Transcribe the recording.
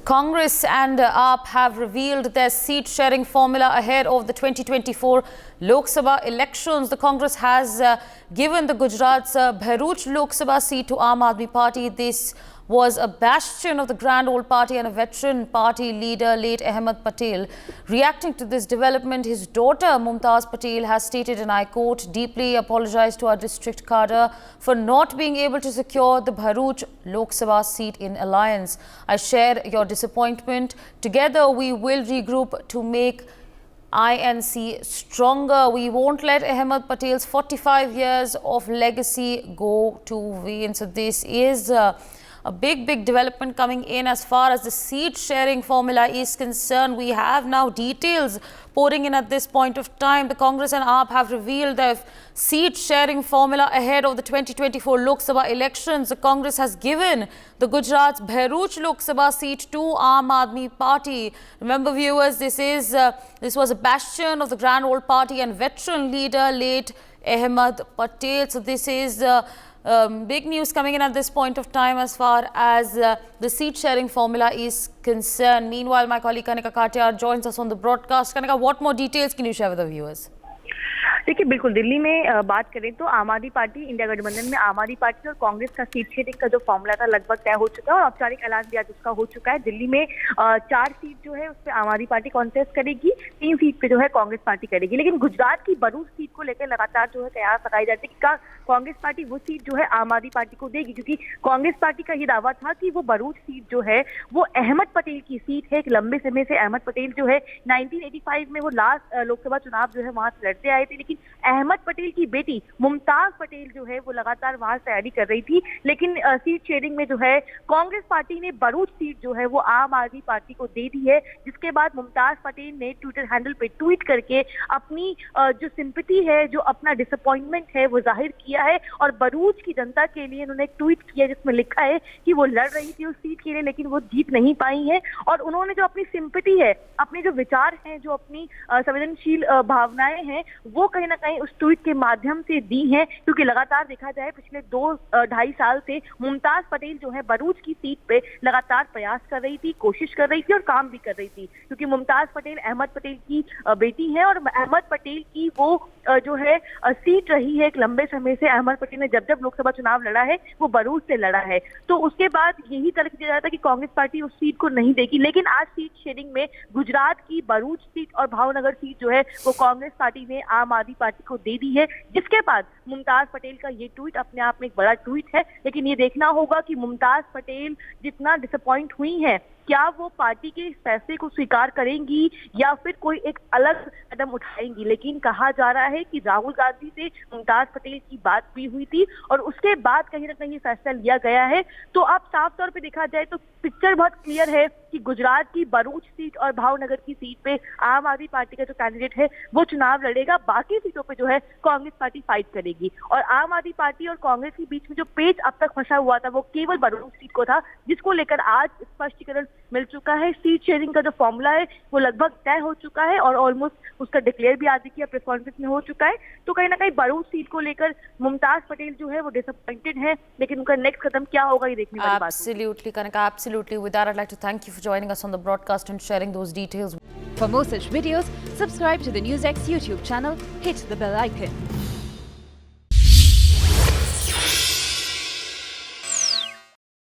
The Congress and AAP have revealed their seat-sharing formula ahead of the 2024 Lok Sabha elections. The Congress has given the Gujarat's Bharuch Lok Sabha seat to Aam Aadmi Party. This was a bastion of the grand old party and a veteran party leader, late Ahmed Patel. Reacting to this development, his daughter Mumtaz Patel has stated, and I quote, "Deeply apologized to our district cadre for not being able to secure the Bharuch Lok Sabha seat in alliance. I share your disappointment. Together we will regroup to make INC stronger. We won't let Ahmed Patel's 45 years of legacy go to vain." So this is a big development coming in as far as the seat sharing formula is concerned. We have now details pouring in at this point of time. The Congress and AAP have revealed their seat sharing formula ahead of the 2024 Lok Sabha elections. The Congress has given the Gujarat's Bharuch Lok Sabha seat to Aam Aadmi Party. Remember, viewers, this was a bastion of the grand old party and veteran leader, late Ahmed Patel. So this is big news coming in at this point of time as far as the seat sharing formula is concerned. Meanwhile, my colleague Kanika Katiyar joins us on the broadcast. Kanika, what more details can you share with the viewers? देखिए, बिल्कुल दिल्ली में बात करें तो आम आदमी party, India गठबंधन में आम आदमी पार्टी और कांग्रेस का सीट शेयरिंग का जो फॉर्मूला था लगभग तय हो चुका है और औपचारिक ऐलान भी आज उसका हो चुका है। दिल्ली में 4 सीट जो है उस पर आम आदमी पार्टी कॉन्टेस्ट करेगी, 3 सीट पे जो है कांग्रेस पार्टी करेगी। लेकिन गुजरात की भरूच सीट को लेकर लगातार जो है कयास लगाई जाती है कि कांग्रेस पार्टी वो सीट जो है आम आदमी पार्टी को देगी, क्योंकि कांग्रेस पार्टी का ये दावा था कि वो भरूच सीट जो है वो अहमद पटेल की सीट है। एक लंबे समय से अहमद पटेल जो है 1985 में वो लास्ट लोकसभा चुनाव जो है वहां से लड़ते आए थे, लेकिन अहमद पटेल की बेटी मुमताज पटेल जो है वो लगातार वहां तैयारी कर रही थी। लेकिन सीट शेयरिंग में जो है कांग्रेस पार्टी ने भरूच सीट जो है वो आम आदमी पार्टी को दे दी है, जिसके बाद मुमताज पटेल ने ट्विटर हैंडल पे ट्वीट करके अपनी जो सिंपैथी है, जो अपना डिसअपॉइंटमेंट है वो जाहिर किया है और भरूच की जनता के लिए उन्होंने एक ट्वीट किया जिसमें लिखा है कि वो लड़ रही थी उस सीट के लिए लेकिन वो जीत नहीं पाई है और उन्होंने जो अपनी सिंपैथी है, अपने जो विचार हैं, जो अपनी संवेदनशील भावनाएं हैं वो कहीं ना कहीं उस ट्वीट के माध्यम से दी हैं। क्योंकि लगातार देखा जाए पिछले 2-2.5 साल से मुमताज पटेल जो है भरूच की सीट पे लगातार प्रयास कर रही थी, कोशिश कर रही थी और काम भी कर रही थी, क्योंकि मुमताज पटेल अहमद पटेल की बेटी है और अहमद पटेल की वो जो है सीट रही है एक लंबे समय से। अहमद पटेल ने जब लोकसभा चुनाव लड़ा है वो भरूच से लड़ा है, तो उसके बाद यही तर्क दिया जाता है कि कांग्रेस पार्टी उस सीट को नहीं देगी। लेकिन आज सीट शेयरिंग में गुजरात की भरूच सीट और भावनगर सीट जो है वो कांग्रेस पार्टी ने आम आदमी पार्टी को दे दी है, जिसके बाद मुमताज पटेल का ये ट्वीट अपने आप में एक बड़ा ट्वीट है। लेकिन ये देखना होगा कि मुमताज पटेल जितना डिसअपॉइंट हुई है, क्या वो पार्टी के इस फैसले को स्वीकार करेंगी या फिर कोई एक अलग कदम उठाएंगी। लेकिन कहा जा रहा है कि राहुल गांधी से मुमताज पटेल की बात भी हुई थी और उसके बाद कहीं ना कहीं फैसला लिया गया है। तो अब साफ तौर पे देखा जाए तो पिक्चर बहुत क्लियर है कि गुजरात की भरूच सीट और भावनगर की सीट पे आम आदमी पार्टी का जो कैंडिडेट है वो चुनाव लड़ेगा, बाकी सीटों पे जो है कांग्रेस पार्टी फाइट करेगी। और आम आदमी पार्टी और कांग्रेस के बीच में जो पेच अब तक फंसा हुआ था वो केवल भरूच सीट को था, जिसको लेकर आज स्पष्टीकरण मिल चुका है। सीट शेयरिंग का जो फॉर्मूला है वो लगभग तय हो चुका है और ऑलमोस्ट उसका डिक्लेयर भी आज की प्रेस कॉन्फ्रेंस में हो चुका है। तो कहीं ना कहीं भरूच सीट को लेकर मुमताज पटेल जो है वो डिसअपॉइंटेड है, लेकिन उनका नेक्स्ट कदम क्या होगा ये देखने वाली बात है। Absolutely, Kanika, absolutely. With that, I'd like to thank you for joining us on the broadcast and sharing those details. For more such videos, subscribe to the NewsX YouTube channel, hit the bell icon.